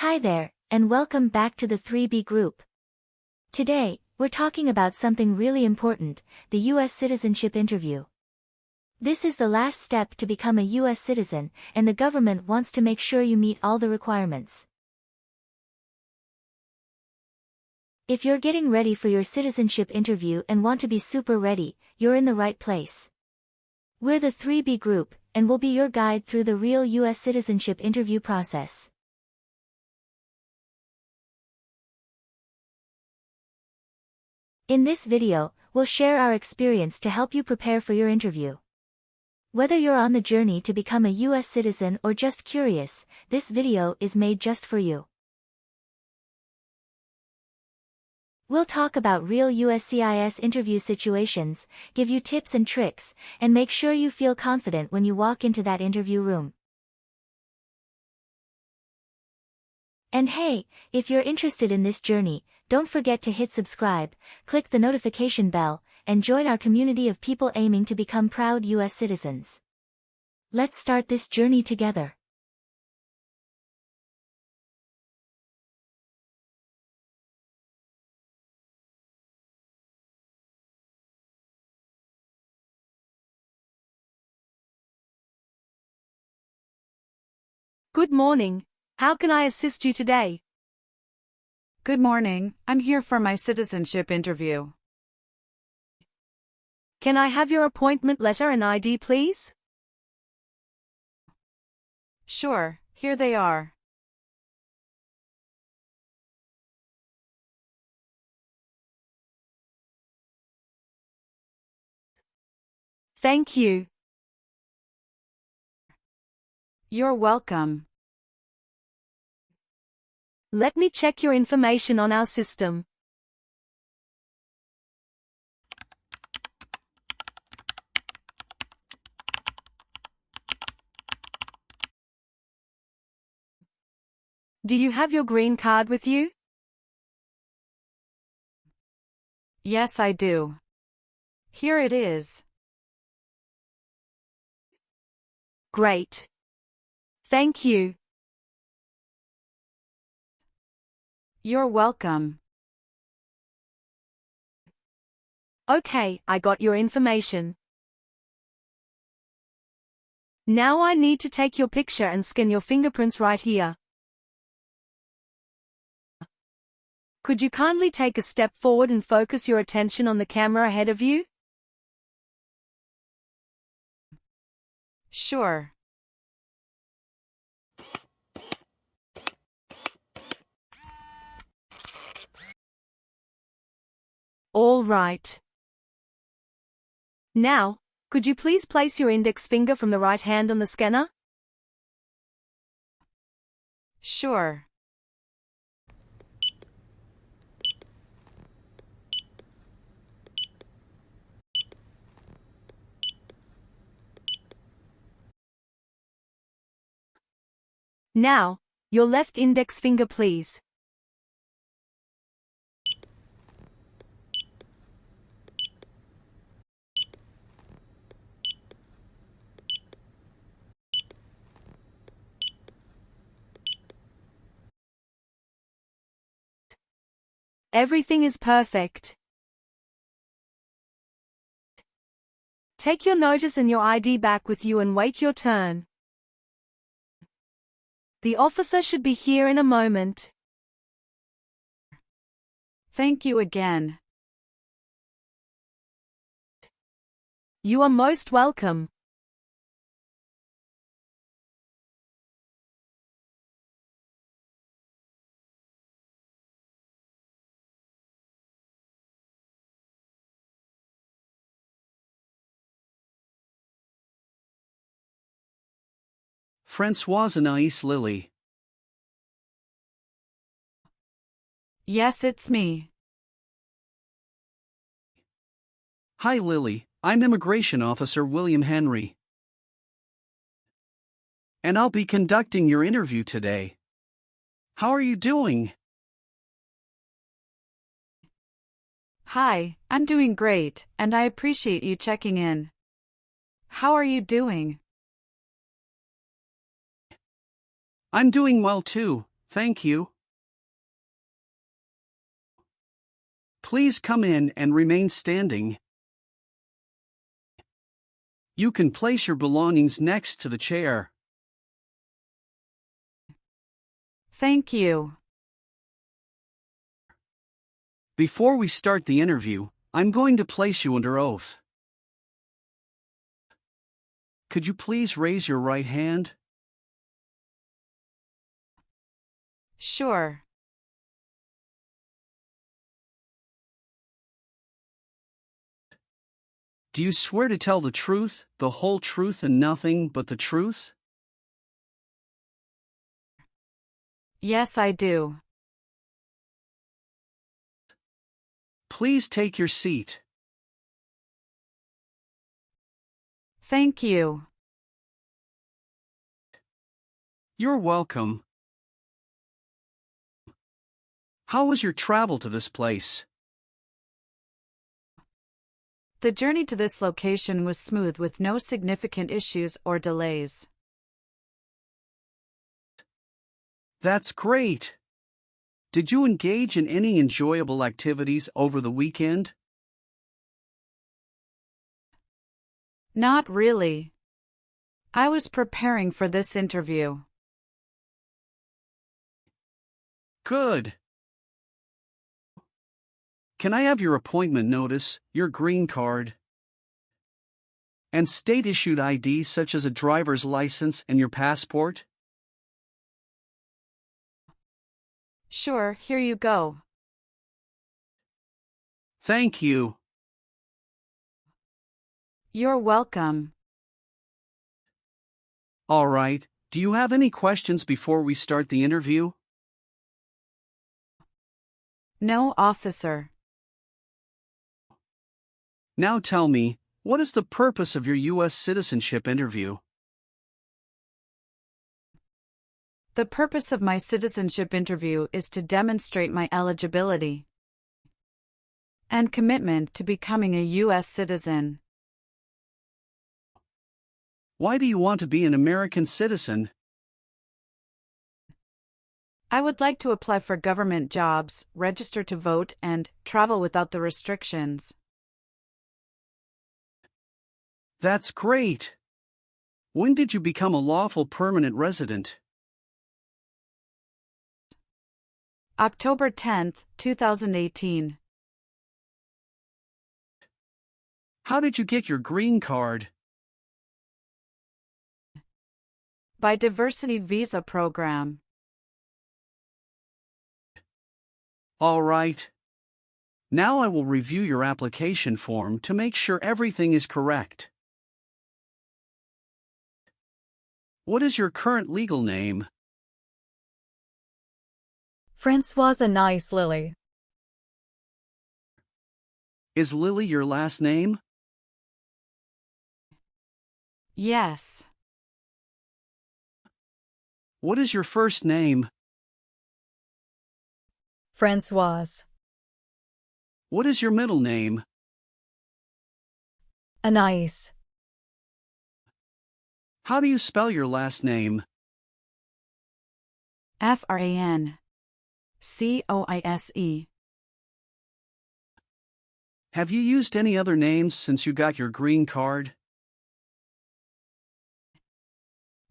Hi there, and welcome back to the 3B group. Today, we're talking about something really important, the US Citizenship Interview. This is the last step to become a US citizen, and the government wants to make sure you meet all the requirements. If you're getting ready for your citizenship interview and want to be super ready, you're in the right place. We're the 3B group, and we'll be your guide through the real US citizenship interview process. In this video, we'll share our experience to help you prepare for your interview. Whether you're on the journey to become a US citizen or just curious, this video is made just for you. We'll talk about real USCIS interview situations, give you tips and tricks, and make sure you feel confident when you walk into that interview room. And hey, if you're interested in this journey, don't forget to hit subscribe, click the notification bell, and join our community of people aiming to become proud US citizens. Let's start this journey together. Good morning. How can I assist you today? Good morning, I'm here for my citizenship interview. Can I have your appointment letter and ID, please? Sure, here they are. Thank you. You're welcome. Let me check your information on our system. Do you have your green card with you? Yes, I do. Here it is. Great. Thank you. You're welcome. Okay, I got your information. Now I need to take your picture and scan your fingerprints right here. Could you kindly take a step forward and focus your attention on the camera ahead of you? Sure. All right. Now, could you please place your index finger from the right hand on the scanner? Sure. Now, your left index finger, please. Everything is perfect. Take your notice and your ID back with you and wait your turn. The officer should be here in a moment. Thank you again. You are most welcome. Françoise Anaïs Lily. Yes, it's me. Hi Lily, I'm Immigration Officer William Henry. And I'll be conducting your interview today. How are you doing? Hi, I'm doing great, and I appreciate you checking in. How are you doing? I'm doing well too, Thank you. Please come in and remain standing. You can place your belongings next to the chair. Thank you. Before we start the interview, I'm going to place you under oath. Could you please raise your right hand? Sure. Do you swear to tell the truth, the whole truth and nothing but the truth? Yes, I do. Please take your seat. Thank you. You're welcome. How was your travel to this place? The journey to this location was smooth with no significant issues or delays. That's great. Did you engage in any enjoyable activities over the weekend? Not really. I was preparing for this interview. Good. Can I have your appointment notice, your green card, and state-issued ID such as a driver's license and your passport? Sure, here you go. Thank you. You're welcome. All right, do you have any questions before we start the interview? No, officer. Now tell me, what is the purpose of your U.S. citizenship interview? The purpose of my citizenship interview is to demonstrate my eligibility and commitment to becoming a U.S. citizen. Why do you want to be an American citizen? I would like to apply for government jobs, register to vote, and travel without the restrictions. That's great. When did you become a lawful permanent resident? October 10, 2018. How did you get your green card? By Diversity Visa Program. All right. Now I will review your application form to make sure everything is correct. What is your current legal name? Francoise Anais Lily. Is Lily your last name? Yes. What is your first name? Francoise. What is your middle name? Anais. How do you spell your last name? Francoise. Have you used any other names since you got your green card?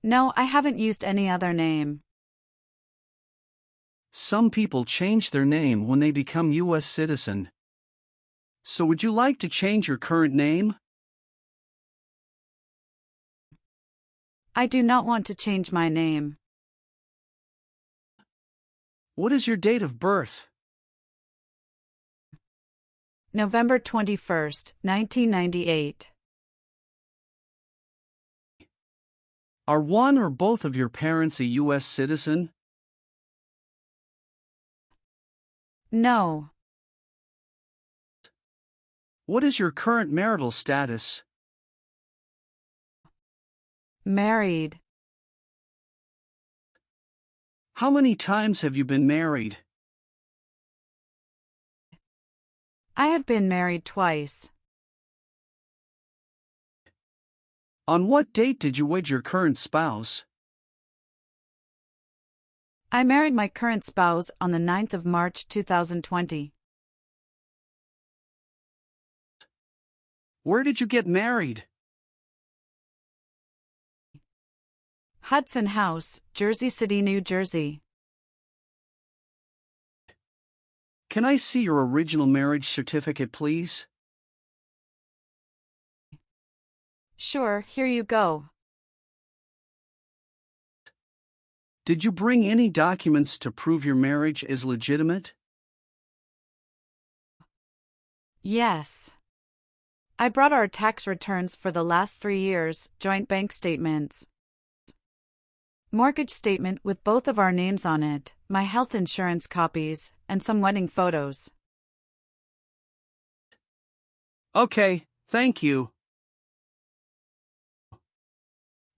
No, I haven't used any other name. Some people change their name when they become U.S. citizen. So would you like to change your current name? I do not want to change my name. What is your date of birth? November 21st, 1998. Are one or both of your parents a U.S. citizen? No. What is your current marital status? Married. How many times have you been married? I have been married twice. On what date did you wed your current spouse? I married my current spouse on the 9th of March 2020. Where did you get married? Hudson House, Jersey City, New Jersey. Can I see your original marriage certificate, please? Sure, here you go. Did you bring any documents to prove your marriage is legitimate? Yes. I brought our tax returns for the last 3 years, joint bank statements, mortgage statement with both of our names on it, my health insurance copies, and some wedding photos. Okay, thank you.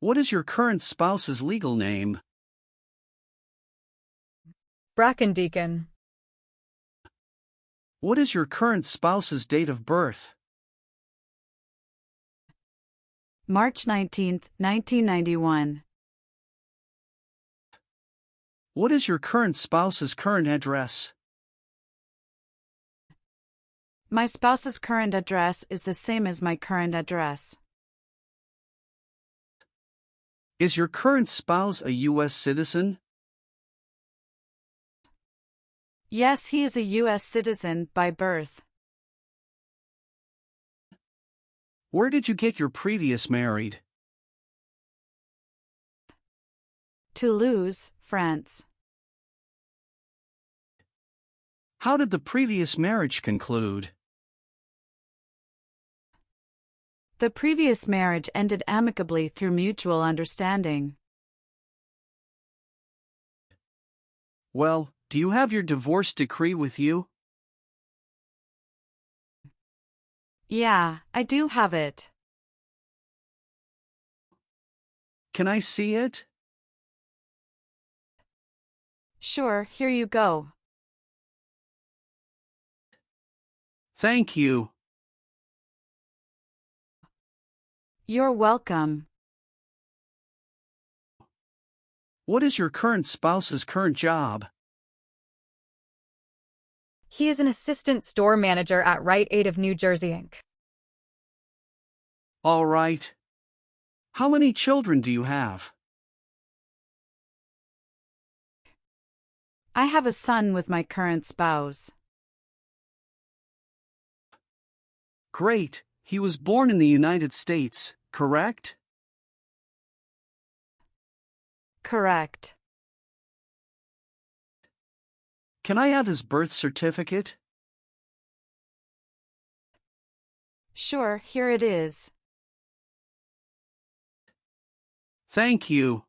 What is your current spouse's legal name? Brackendeacon. What is your current spouse's date of birth? March 19, 1991. What is your current spouse's current address? My spouse's current address is the same as my current address. Is your current spouse a U.S. citizen? Yes, he is a U.S. citizen by birth. Where did you get your previous married? Toulouse, France. How did the previous marriage conclude? The previous marriage ended amicably through mutual understanding. Well, do you have your divorce decree with you? Yeah, I do have it. Can I see it? Sure, here you go. Thank you. You're welcome. What is your current spouse's current job? He is an assistant store manager at Rite Aid of New Jersey, Inc. All right. How many children do you have? I have a son with my current spouse. Great. He was born in the United States, correct? Correct. Can I have his birth certificate? Sure, here it is. Thank you.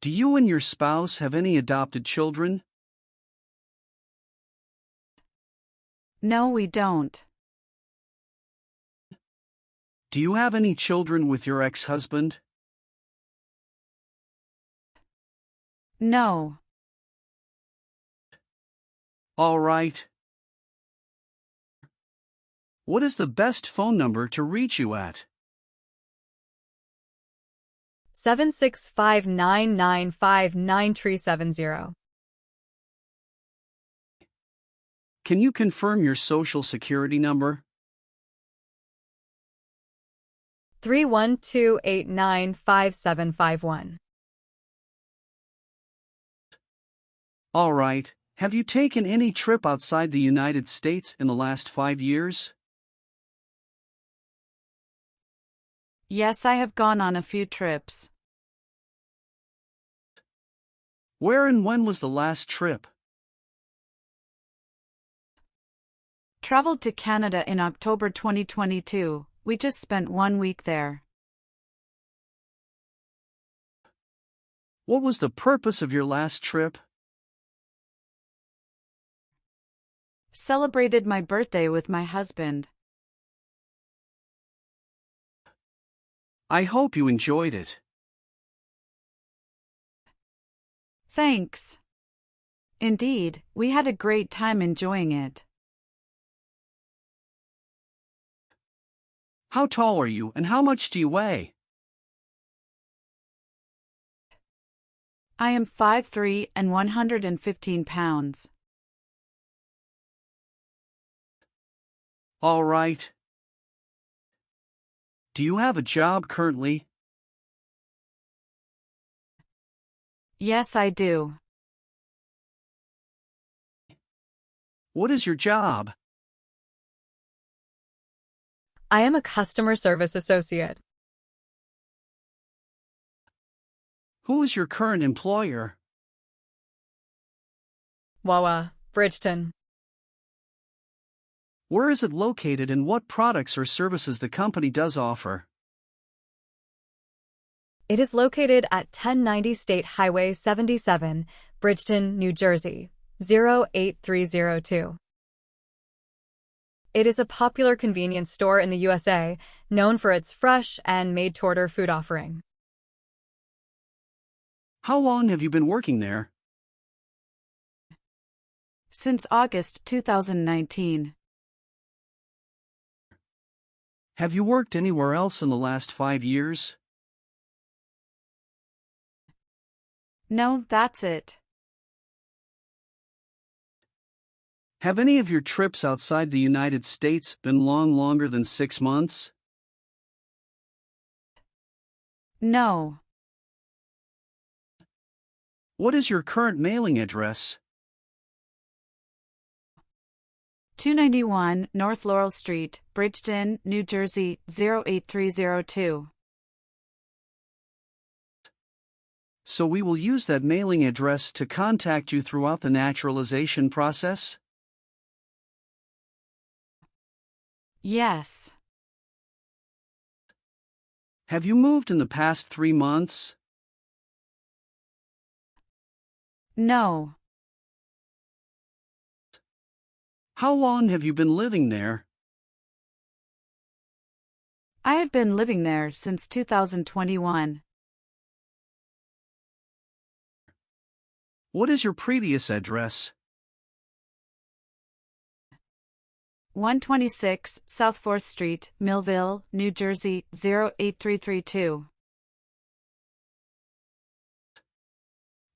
Do you and your spouse have any adopted children? No, we don't. Do you have any children with your ex-husband? No. All right. What is the best phone number to reach you at? 765-995-9370. Can you confirm your social security number? 312-895751. All right. Have you taken any trip outside the United States in the last 5 years? Yes, I have gone on a few trips. Where and when was the last trip? Traveled to Canada in October 2022. We just spent 1 week there. What was the purpose of your last trip? Celebrated my birthday with my husband. I hope you enjoyed it. Thanks. Indeed, we had a great time enjoying it. How tall are you and how much do you weigh? I am 5'3" and 115 pounds. All right. Do you have a job currently? Yes, I do. What is your job? I am a customer service associate. Who is your current employer? Wawa, Bridgeton. Where is it located and what products or services the company does offer? It is located at 1090 State Highway 77, Bridgeton, New Jersey, 08302. It is a popular convenience store in the USA, known for its fresh and made-to-order food offering. How long have you been working there? Since August 2019. Have you worked anywhere else in the last 5 years? No, that's it. Have any of your trips outside the United States been longer than 6 months? No. What is your current mailing address? 291 North Laurel Street, Bridgeton, New Jersey, 08302. So we will use that mailing address to contact you throughout the naturalization process? Yes. Have you moved in the past 3 months? No. How long have you been living there? I have been living there since 2021. What is your previous address? 126 South 4th Street, Millville, New Jersey, 08332.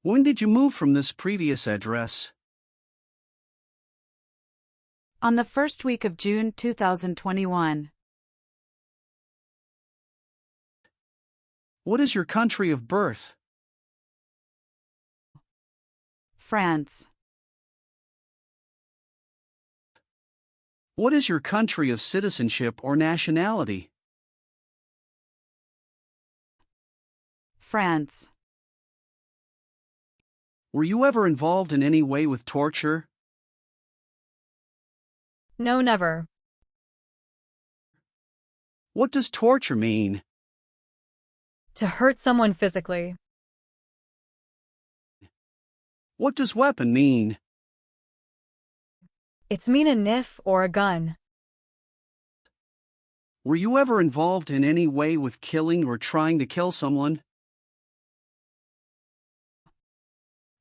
When did you move from this previous address? On the first week of June 2021. What is your country of birth? France. What is your country of citizenship or nationality? France. Were you ever involved in any way with torture? No, never. What does torture mean? To hurt someone physically. What does weapon mean? It's mean a knife or a gun. Were you ever involved in any way with killing or trying to kill someone?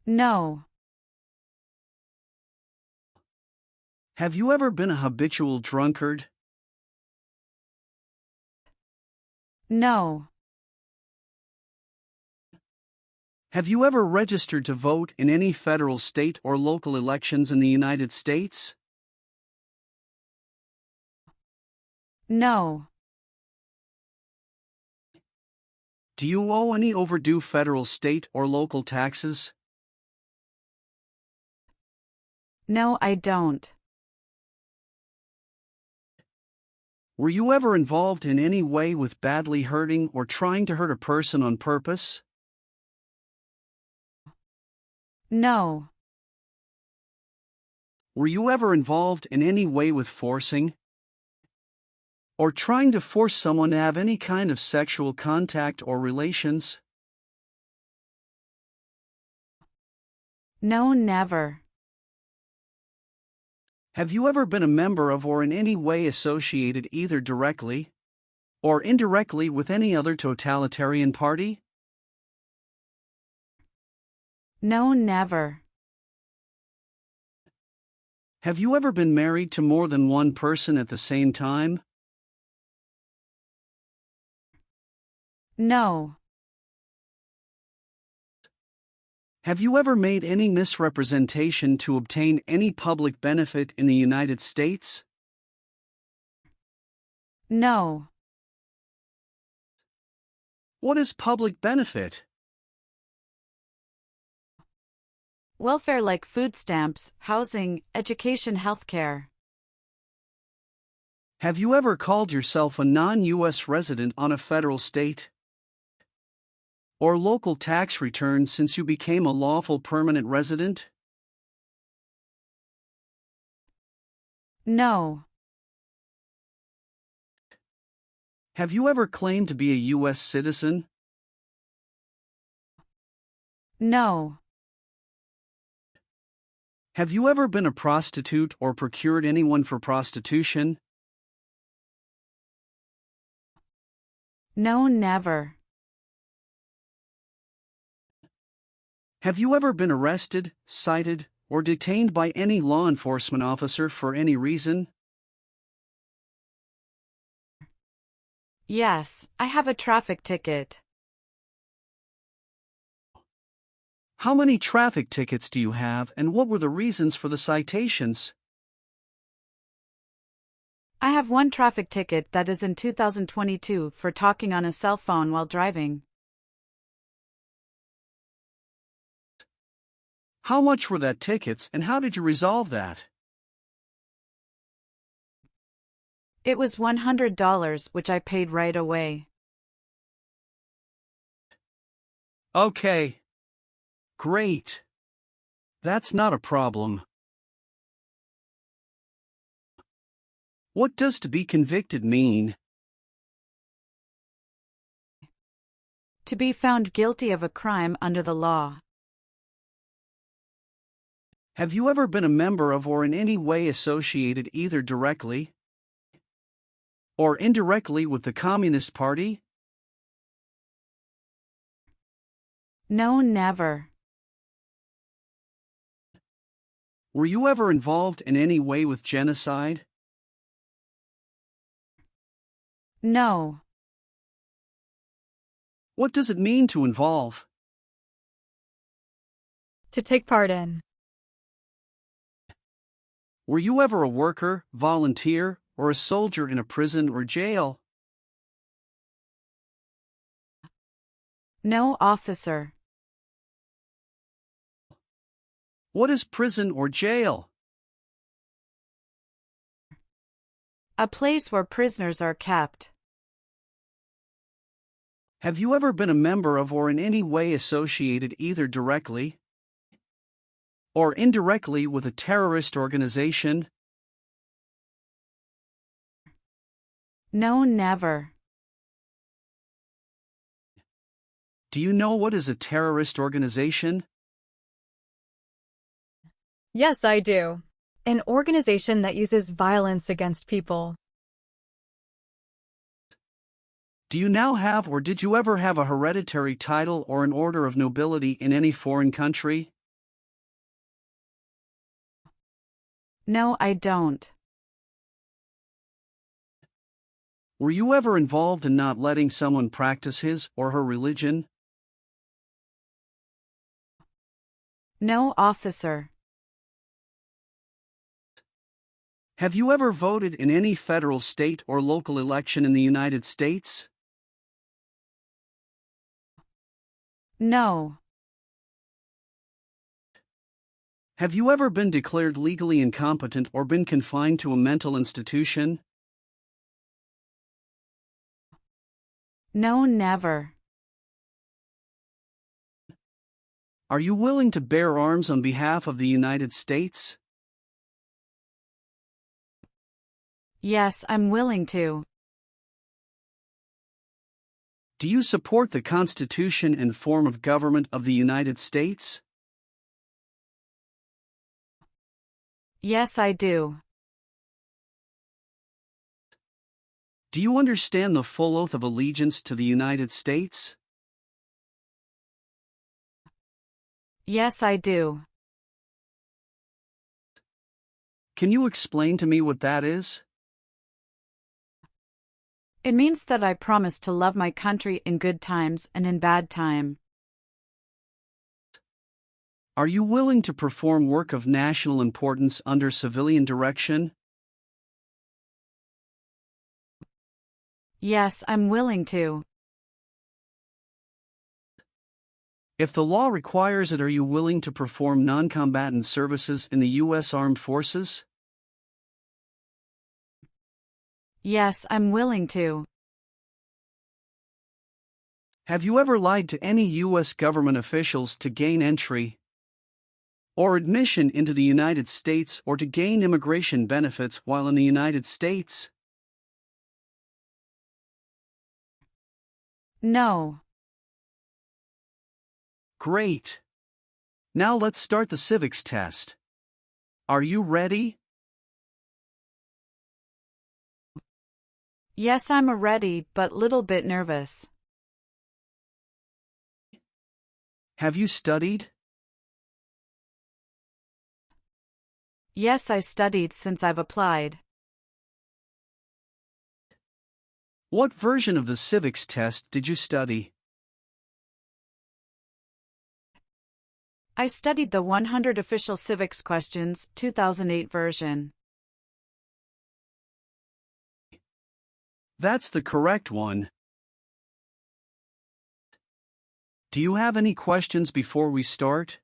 No. Have you ever been a habitual drunkard? No. Have you ever registered to vote in any federal, state, or local elections in the United States? No. Do you owe any overdue federal, state, or local taxes? No, I don't. Were you ever involved in any way with badly hurting or trying to hurt a person on purpose? No. Were you ever involved in any way with forcing or trying to force someone to have any kind of sexual contact or relations? No, never. Have you ever been a member of or in any way associated either directly or indirectly with any other totalitarian party? No, never. Have you ever been married to more than one person at the same time? No. Have you ever made any misrepresentation to obtain any public benefit in the United States? No. What is public benefit? Welfare like food stamps, housing, education, healthcare. Have you ever called yourself a non-U.S. resident on a federal, state, or local tax return since you became a lawful permanent resident? No. Have you ever claimed to be a U.S. citizen? No. Have you ever been a prostitute or procured anyone for prostitution? No, never. Have you ever been arrested, cited, or detained by any law enforcement officer for any reason? Yes, I have a traffic ticket. How many traffic tickets do you have, and what were the reasons for the citations? I have one traffic ticket that is in 2022 for talking on a cell phone while driving. How much were that tickets, and how did you resolve that? It was $100, which I paid right away. Okay. Great. That's not a problem. What does to be convicted mean? To be found guilty of a crime under the law. Have you ever been a member of or in any way associated either directly or indirectly with the Communist Party? No, never. Were you ever involved in any way with genocide? No. What does it mean to involve? To take part in. Were you ever a worker, volunteer, or a soldier in a prison or jail? No, officer. What is prison or jail? A place where prisoners are kept. Have you ever been a member of or in any way associated either directly or indirectly with a terrorist organization? No, never. Do you know what is a terrorist organization? Yes, I do. An organization that uses violence against people. Do you now have or did you ever have a hereditary title or an order of nobility in any foreign country? No, I don't. Were you ever involved in not letting someone practice his or her religion? No, officer. Have you ever voted in any federal, state, or local election in the United States? No. Have you ever been declared legally incompetent or been confined to a mental institution? No, never. Are you willing to bear arms on behalf of the United States? Yes, I'm willing to. Do you support the Constitution and form of government of the United States? Yes, I do. Do you understand the full oath of allegiance to the United States? Yes, I do. Can you explain to me what that is? It means that I promise to love my country in good times and in bad time. Are you willing to perform work of national importance under civilian direction? Yes, I'm willing to. If the law requires it, are you willing to perform non-combatant services in the U.S. Armed Forces? Yes, I'm willing to. Have you ever lied to any U.S. government officials to gain entry or admission into the United States or to gain immigration benefits while in the United States? No. Great. Now let's start the civics test. Are you ready? Yes, I'm ready, but little bit nervous. Have you studied? Yes, I studied since I've applied. What version of the civics test did you study? I studied the 100 Official Civics Questions, 2008 version. That's the correct one. Do you have any questions before we start?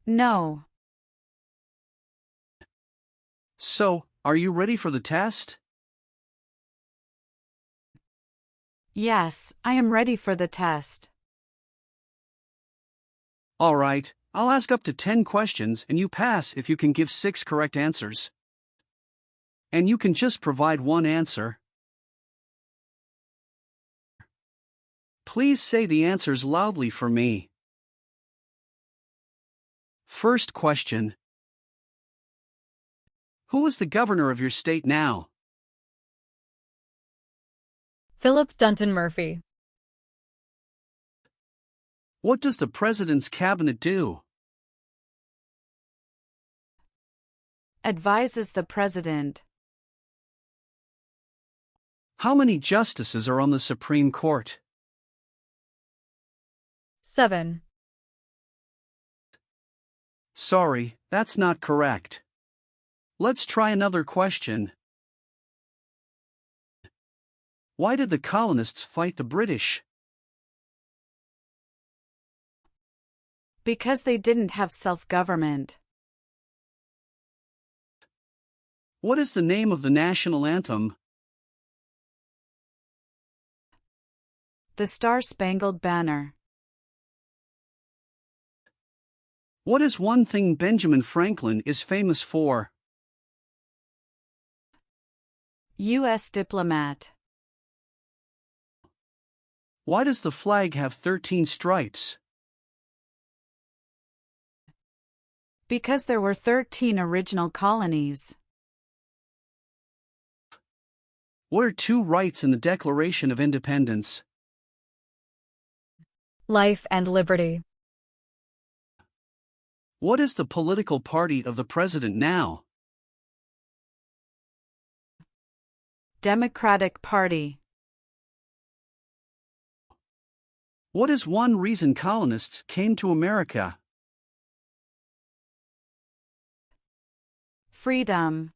No. So, are you ready for the test? Yes, I am ready for the test. All right, I'll ask up to 10 questions and you pass if you can give 6 correct answers. And you can just provide one answer. Please say the answers loudly for me. First question. Who is the governor of your state now? Philip Dunton Murphy. What does the president's cabinet do? Advises the president. How many justices are on the Supreme Court? 7. Sorry, that's not correct. Let's try another question. Why did the colonists fight the British? Because they didn't have self-government. What is the name of the national anthem? The Star-Spangled Banner. What is one thing Benjamin Franklin is famous for? U.S. diplomat. Why does the flag have 13 stripes? Because there were 13 original colonies. What are 2 rights in the Declaration of Independence? Life and liberty. What is the political party of the president now? Democratic Party. What is one reason colonists came to America? Freedom.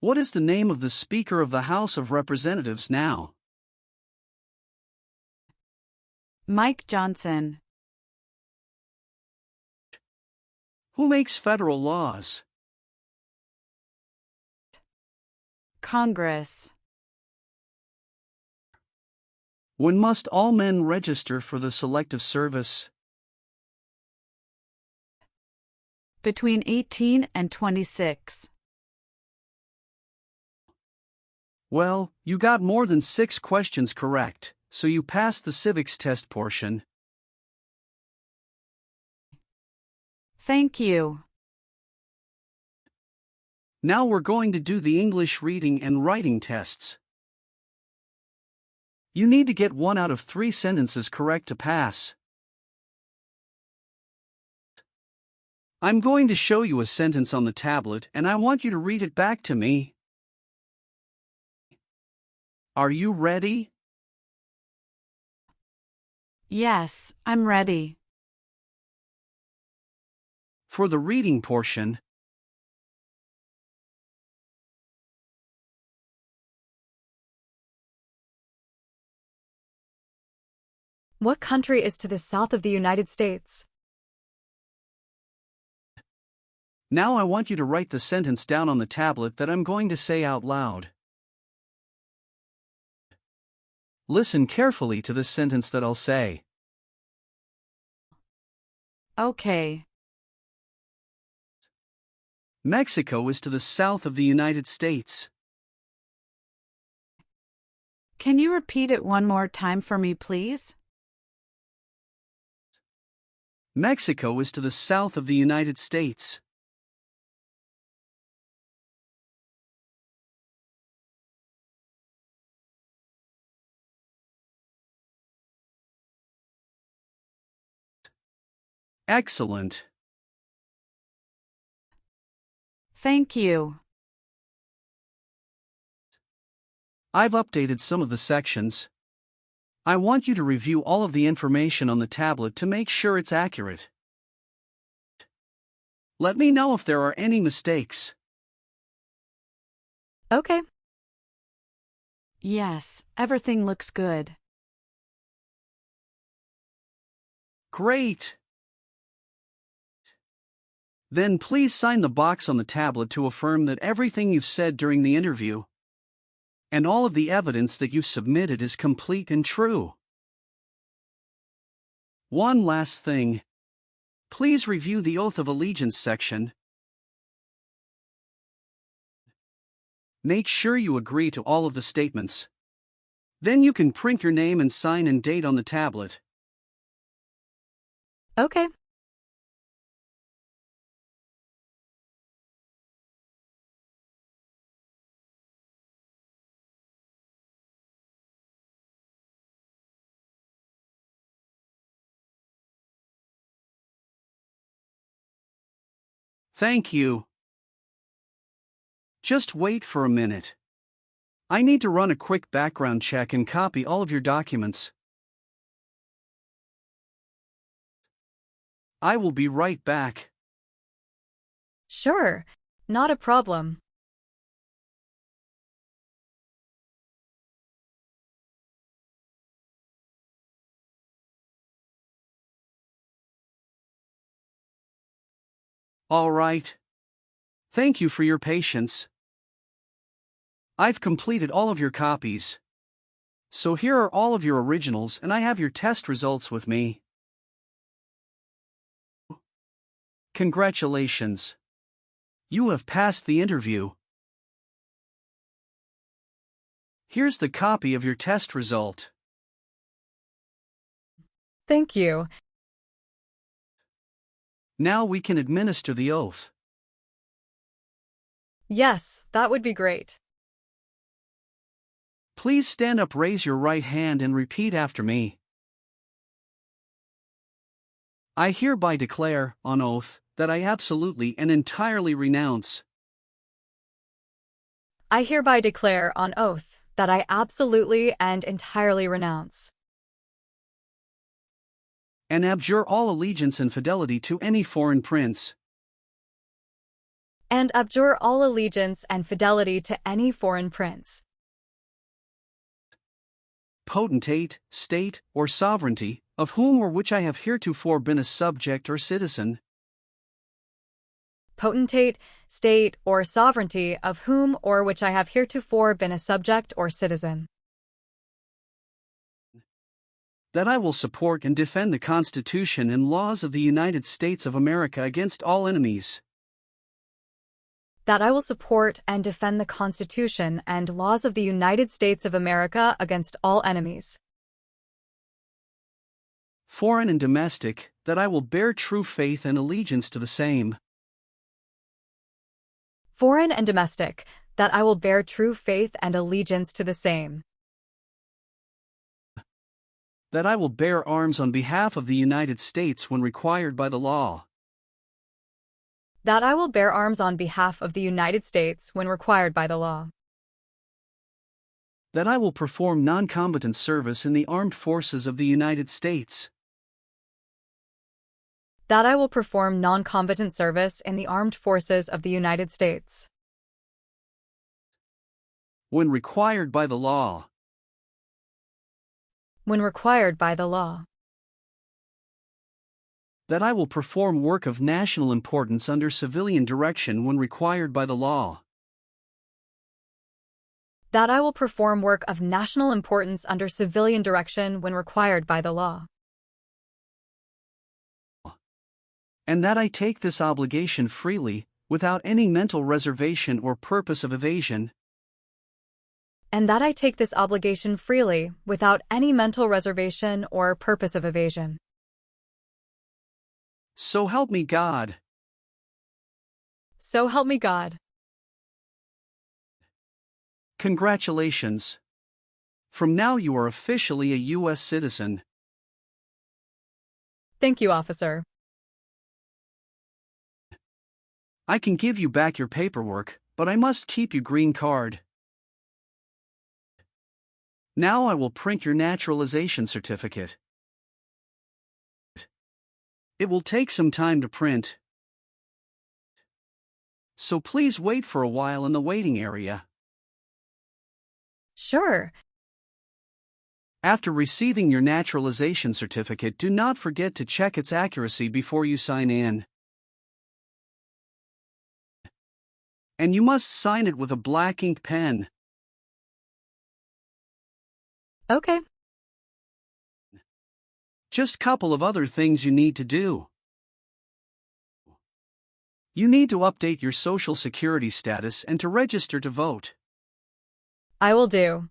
What is the name of the Speaker of the House of Representatives now? Mike Johnson. Who makes federal laws? Congress. When must all men register for the Selective Service? Between 18 and 26. Well, you got more than 6 questions correct, so you passed the civics test portion. Thank you. Now we're going to do the English reading and writing tests. You need to get 1 out of 3 sentences correct to pass. I'm going to show you a sentence on the tablet and I want you to read it back to me. Are you ready? Yes, I'm ready. For the reading portion, What country is to the south of the United States? now I want you to write the sentence down on the tablet that I'm going to say out loud. Listen carefully to this sentence that I'll say. Okay. Mexico is to the south of the United States. Can you repeat it one more time for me, please? Mexico is to the south of the United States. Excellent. Thank you. I've updated some of the sections. I want you to review all of the information on the tablet to make sure it's accurate. Let me know if there are any mistakes. Okay. Yes, everything looks good. Great. Then please sign the box on the tablet to affirm that everything you've said during the interview and all of the evidence that you've submitted is complete and true. One last thing. Please review the Oath of Allegiance section. Make sure you agree to all of the statements. Then you can print your name and sign and date on the tablet. Okay. Thank you. Just wait for a minute. I need to run a quick background check and copy all of your documents. I will be right back. Sure. Not a problem. All right. Thank you for your patience. I've completed all of your copies. So here are all of your originals and I have your test results with me. Congratulations. You have passed the interview. Here's the copy of your test result. Thank you. Now we can administer the oath. Yes, that would be great. Please stand up, raise your right hand and repeat after me. I hereby declare, on oath, that I absolutely and entirely renounce. I hereby declare on oath that I absolutely and entirely renounce And abjure all allegiance and fidelity to any foreign prince, and abjure all allegiance and fidelity to any foreign prince, potentate, state, or sovereignty, of whom or which I have heretofore been a subject or citizen, potentate, state, or sovereignty of whom or which I have heretofore been a subject or citizen, that I will support and defend the Constitution and laws of the United States of America against all enemies, that I will support and defend the Constitution and laws of the United States of America against all enemies, foreign and domestic, that I will bear true faith and allegiance to the same, foreign and domestic, that I will bear true faith and allegiance to the same, that I will bear arms on behalf of the United States when required by the law, that I will bear arms on behalf of the United States when required by the law, That I will perform non-combatant service in the armed forces of the United States. That I will perform non-combatant service in the armed forces of the United States. When required by the law. When required by the law. That I will perform work of national importance under civilian direction when required by the law. That I will perform work of national importance under civilian direction when required by the law. And that I take this obligation freely, without any mental reservation or purpose of evasion. And that I take this obligation freely, without any mental reservation or purpose of evasion. So help me God. So help me God. Congratulations. From now you are officially a U.S. citizen. Thank you, officer. I can give you back your paperwork, but I must keep your green card. Now I will print your naturalization certificate. It will take some time to print, so please wait for a while in the waiting area. Sure. After receiving your naturalization certificate, do not forget to check its accuracy before you sign in. And you must sign it with a black ink pen. Okay. Just a couple of other things you need to do. You need to update your Social Security status and to register to vote. I will do.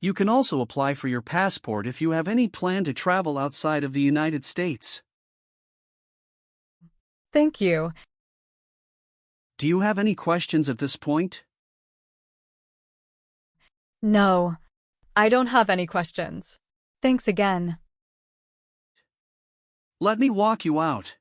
You can also apply for your passport if you have any plan to travel outside of the United States. Thank you. Do you have any questions at this point? No, I don't have any questions. Thanks again. Let me walk you out.